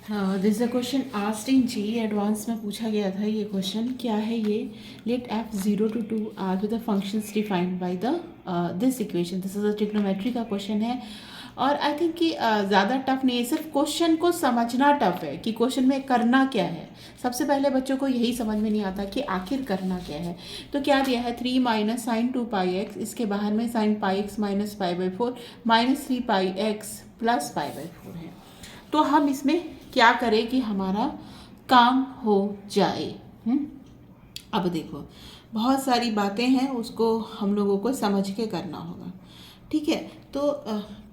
This a question asked in JEE advanced में पूछा गया था। ये क्वेश्चन क्या है? ये let f 0 to 2 are with the functions defined by the this equation. This is a trigonometry का क्वेश्चन है और आई थिंक कि ज़्यादा टफ नहीं है, सिर्फ क्वेश्चन को समझना टफ है कि क्वेश्चन में करना क्या है। सबसे पहले बच्चों को यही समझ में नहीं आता कि आखिर करना क्या है। तो क्या दिया है 3 माइनस साइन 2 पाई एक्स, इसके बाहर में sign pi x minus pi by 4 minus 3 pi x plus pi by 4 है। तो हम इसमें क्या करें कि हमारा काम हो जाए। अब देखो बहुत सारी बातें हैं, उसको हम लोगों को समझ के करना होगा। ठीक है, तो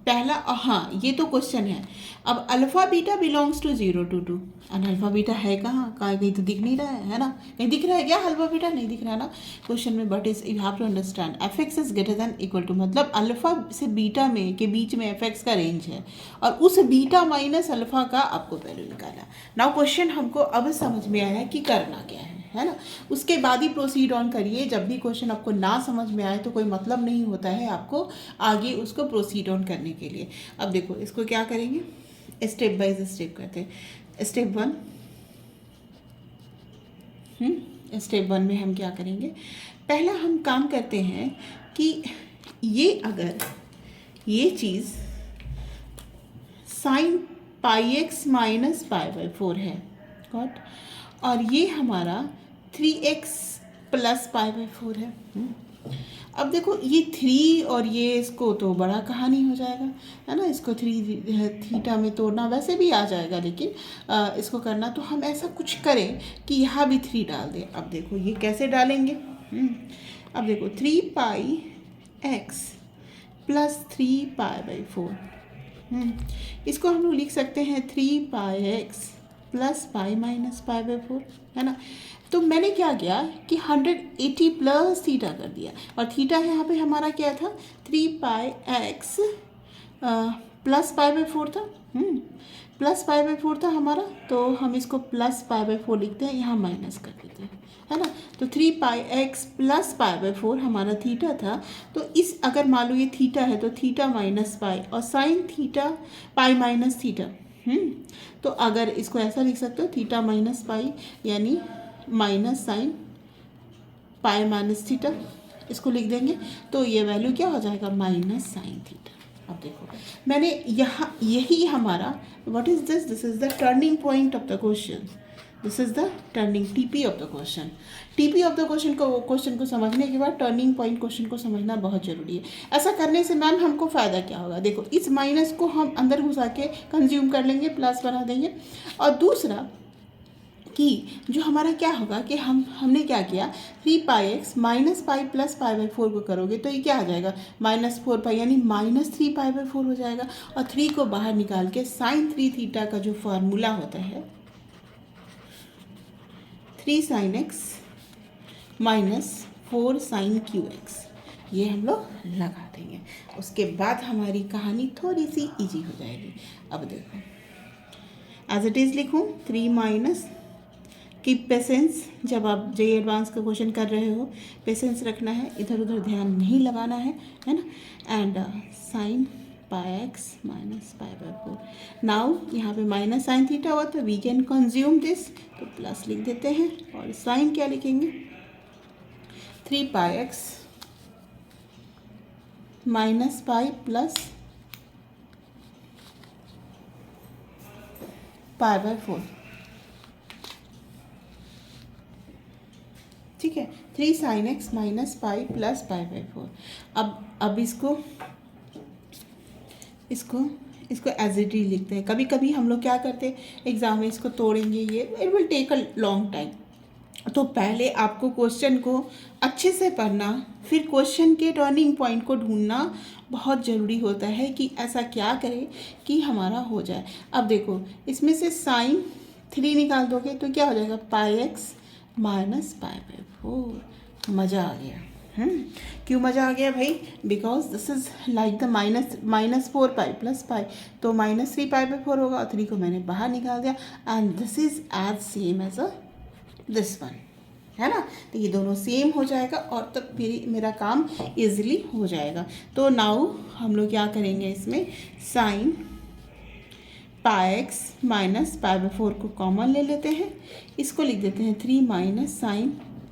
पहला हाँ ये तो क्वेश्चन है। अब alpha beta belongs to 0 to 2 and alpha beta है कहाँ कहीं तो दिख नहीं रहा है ना? कहीं दिख रहा है क्या अल्फ़ा बीटा? नहीं दिख रहा है ना क्वेश्चन में। But is you have to understand f x is greater than equal to, मतलब अल्फ़ा से बीटा में के बीच में एफ एक्स का रेंज है और उस बीटा माइनस अल्फ़ा का आपको वैल्यू निकाला। नाउ क्वेश्चन हमको अब समझ में आया कि करना क्या है ना? उसके बाद ही प्रोसीड ऑन करिए। जब भी क्वेश्चन आपको ना समझ में आए तो कोई मतलब नहीं होता है आपको आगे उसको प्रोसीड ऑन करने के लिए। अब देखो इसको क्या करेंगे, स्टेप बाय स्टेप करते हैं। स्टेप वन में हम क्या करेंगे, पहला हम काम करते हैं कि ये अगर ये चीज़ sine pi x minus pi by 4 है गॉट, और ये हमारा 3x प्लस पाई बाई 4 है। अब देखो ये 3 और ये इसको तो बड़ा कहानी हो जाएगा है ना, इसको 3 थीटा में तोड़ना वैसे भी आ जाएगा, लेकिन इसको करना तो हम ऐसा कुछ करें कि यहाँ भी 3 डाल दें। अब देखो ये कैसे डालेंगे। अब देखो 3 pi x plus 3 pi by 4, इसको हम लोग लिख सकते हैं 3 pi x plus pi minus pi by 4 है ना। तो मैंने क्या किया कि 180 प्लस थीटा कर दिया, और थीटा यहाँ पे हमारा क्या था 3 pi x plus pi by 4 था। प्लस पाई बाई 4 था हमारा, तो हम इसको प्लस पाई बाई 4 लिखते हैं, यहाँ माइनस कर देते हैं है ना। तो 3 pi x plus pi by 4 हमारा थीटा था। तो इस अगर मान लो ये थीटा है तो थीटा माइनस पाई और sine theta pi minus theta. तो अगर इसको ऐसा लिख सकते हो थीटा माइनस पाई यानी minus sine pi minus theta, इसको लिख देंगे तो ये वैल्यू क्या हो जाएगा माइनस साइन थीटा। अब देखो मैंने यहाँ यही हमारा what is this, this is the turning point of the question, this is the turning TP of the question. TP of the question को समझने के बाद टर्निंग पॉइंट क्वेश्चन को समझना बहुत जरूरी है। ऐसा करने से मैम हमको फ़ायदा क्या होगा, देखो इस माइनस को हम अंदर घुसा के कंज्यूम कर लेंगे, प्लस बना देंगे। और दूसरा कि जो हमारा क्या होगा कि हमने क्या किया 3 pi x minus pi plus pi by 4 को करोगे तो ये क्या आ जाएगा माइनस 4 पाई यानी माइनस 3 पाई बाई 4 हो जाएगा। और 3 को बाहर निकाल के साइन 3 थीटा का जो फॉर्मूला होता है 3 sine x minus 4 sine cube x, ये हम लोग लगा देंगे। उसके बाद हमारी कहानी थोड़ी सी इजी हो जाएगी। अब देखो एज इट इज़ लिखूँ 3 माइनस, कीप पेशेंस, जब आप जे एडवांस का क्वेश्चन कर रहे हो पेशेंस रखना है, इधर उधर ध्यान नहीं लगाना है ना। And sine pi x minus pi by 4, now यहाँ पे माइनस साइन थीटा हुआ तो वी कैन कंज्यूम दिस, तो प्लस लिख देते हैं। और साइन क्या लिखेंगे 3 pi x minus pi plus pi by 4, ठीक है 3 sine x minus pi plus pi by 4। अब इसको एज इट इज लिखते हैं। कभी कभी हम लोग क्या करते हैं एग्जाम में इसको तोड़ेंगे, ये it will take a long time. तो पहले आपको क्वेश्चन को अच्छे से पढ़ना, फिर क्वेश्चन के टर्निंग पॉइंट को ढूंढना बहुत ज़रूरी होता है कि ऐसा क्या करें कि हमारा हो जाए। अब देखो इसमें से साइन 3 निकाल दोगे तो क्या हो जाएगा पाई एक्स माइनस पाई बाई 4। मज़ा आ गया। क्यों मज़ा आ गया भाई, because this is like the minus 4 pi plus पाई, तो माइनस 3 पाई बाई 4 होगा और 3 को मैंने बाहर निकाल दिया। And this is as same as a this one है ना, तो ये दोनों सेम हो जाएगा और तब मेरा काम इजीली हो जाएगा। तो नाउ हम लोग क्या करेंगे इसमें sign pi x minus pi by 4 को कॉमन ले लेते हैं, इसको लिख देते हैं 3 माइनस साइन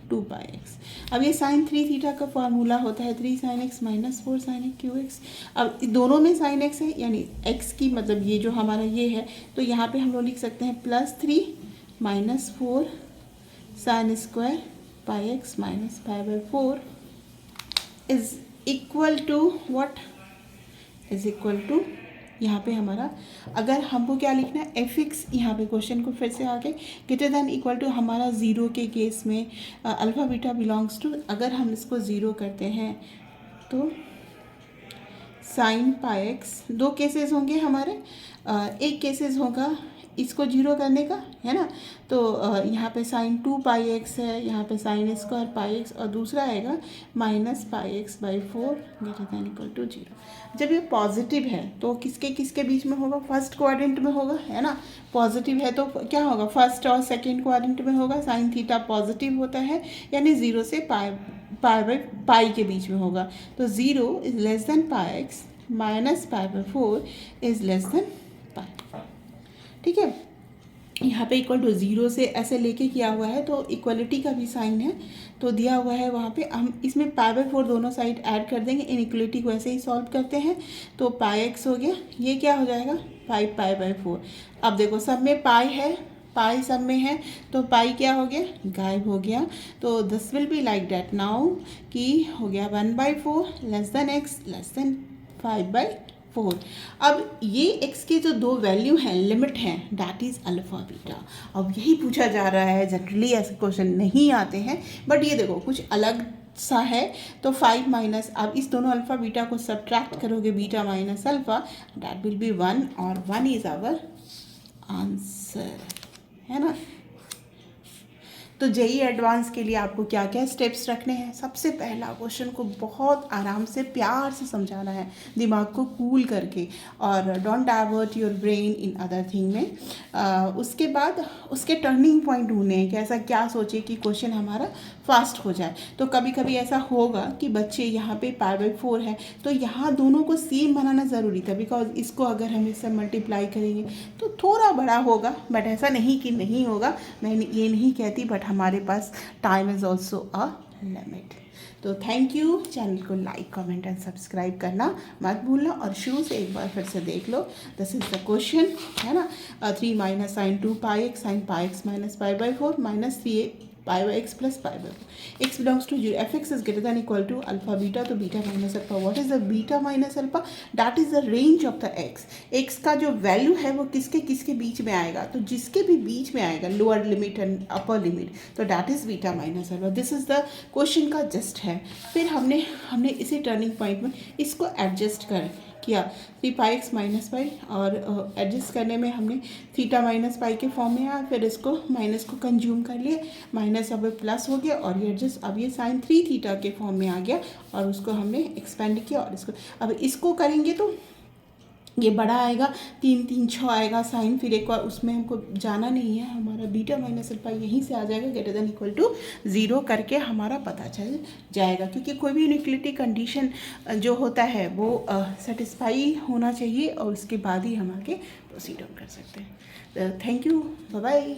2 पाई एक्स। अब ये साइन 3 थीटा का फार्मूला होता है 3 sine x minus 4 sine cube x. अब दोनों में साइन एक्स है, यानी एक्स की मतलब ये जो हमारा ये है, तो यहाँ पे हम लोग लिख सकते हैं +3 minus 4 sine square pi x minus pi by 4 is equal to what, is equal to यहाँ पे हमारा, अगर हमको क्या लिखना है एफ एक्स, यहाँ पे क्वेश्चन को फिर से आगे ग्रेटर देन इक्वल टू हमारा ज़ीरो के केस में अल्फ़ा बीटा बिलोंग्स टू, अगर हम इसको ज़ीरो करते हैं तो साइन पाई एक्स, दो केसेस होंगे हमारे, एक केसेस होगा इसको जीरो करने का, है ना, तो यहाँ पे साइन 2 पाई एक्स है, यहाँ पे साइन स्क्वायर पाई एक्स, और दूसरा आएगा minus pi x by 4 greater than equal to 0। जब ये पॉजिटिव है तो किसके किसके बीच में होगा, फर्स्ट क्वाड्रेंट में होगा, है ना, पॉजिटिव है तो क्या होगा, फर्स्ट और सेकेंड क्वाड्रेंट में होगा, साइन थीटा पॉजिटिव होता है, यानी 0 से पाई के बीच में होगा, तो 0 is less than pi x minus pi by 4 is less than pi. ठीक है, यहाँ पे इक्वल टू 0 से ऐसे लेके किया हुआ है, तो इक्वलिटी का भी साइन है, तो दिया हुआ है वहाँ पे, हम इसमें पाई बाई 4 दोनों साइड ऐड कर देंगे, इनइक्वलिटी को ऐसे ही सॉल्व करते हैं, तो पाई एक्स हो गया, ये क्या हो जाएगा 5 पाई बाई 4। अब देखो सब में पाई है, पाई सब में है, तो पाई क्या हो गया, गायब हो गया, तो this will be like that now कि हो गया 1/4 less than x less than 5/4। अब ये x के जो दो वैल्यू हैं, लिमिट हैं, दैट इज़ अल्फ़ा बीटा। अब यही पूछा जा रहा है, जनरली ऐसे क्वेश्चन नहीं आते हैं, बट ये देखो कुछ अलग सा है, तो 5 माइनस, अब इस दोनों अल्फ़ा बीटा को सब्ट्रैक्ट करोगे, beta minus alpha, that will be 1, और 1 इज़ आवर आंसर, है ना। तो जेईई एडवांस के लिए आपको क्या क्या स्टेप्स रखने हैं, सबसे पहला क्वेश्चन को बहुत आराम से प्यार से समझाना है, दिमाग को कूल करके, और don't divert your brain in other thing में। उसके बाद उसके टर्निंग पॉइंट ढूंढने हैं कि ऐसा क्या सोचे कि क्वेश्चन हमारा फास्ट हो जाए। तो कभी कभी ऐसा होगा कि बच्चे यहाँ पे पाई बाई 4 है, तो यहाँ दोनों को सेम बनाना ज़रूरी था, बिकॉज इसको अगर हम इससे मल्टीप्लाई करेंगे तो थोड़ा बड़ा होगा, बट ऐसा नहीं कि नहीं होगा, मैं ये नहीं कहती, बट हमारे पास time is also a limit. तो थैंक यू, चैनल को लाइक कमेंट एंड सब्सक्राइब करना मत भूलना, और शुरू से एक बार फिर से देख लो, दिस इज द क्वेश्चन, है ना। 3 minus sine 2 pi x sine pi x minus pi by 4 minus 3 pi by x plus pi by 4, x belongs to 0, f x is greater than equal to alpha beta, तो beta minus alpha, what is the beta minus alpha, that is the range of the x. X का जो value है वो किसके किसके बीच में आएगा, तो जिसके भी बीच में आएगा, lower limit and upper limit, तो that is beta minus alpha. This is the question का जस्ट है। फिर हमने इसी टर्निंग पॉइंट में इसको एडजस्ट किया 3 पाई एक्स माइनस पाई, और एडजस्ट करने में हमने थीटा माइनस पाई के फॉर्म में आया, फिर इसको माइनस को कंज्यूम कर लिए, माइनस अब प्लस हो गया, और ये एडजस्ट, अब ये साइन 3 थीटा के फॉर्म में आ गया, और उसको हमने एक्सपेंड किया, और इसको अब इसको करेंगे तो ये बड़ा आएगा, 3 3 6 आएगा साइन, फिर एक बार उसमें हमको जाना नहीं है, हमारा बीटा माइनस अल्फा यहीं से आ जाएगा, ग्रेटर देन इक्वल टू 0 करके हमारा पता चल जाएगा, क्योंकि कोई भी इनइक्वलिटी कंडीशन जो होता है वो सेटिस्फाई होना चाहिए, और उसके बाद ही हम आगे प्रोसीड कर सकते हैं। Thank you, bye bye.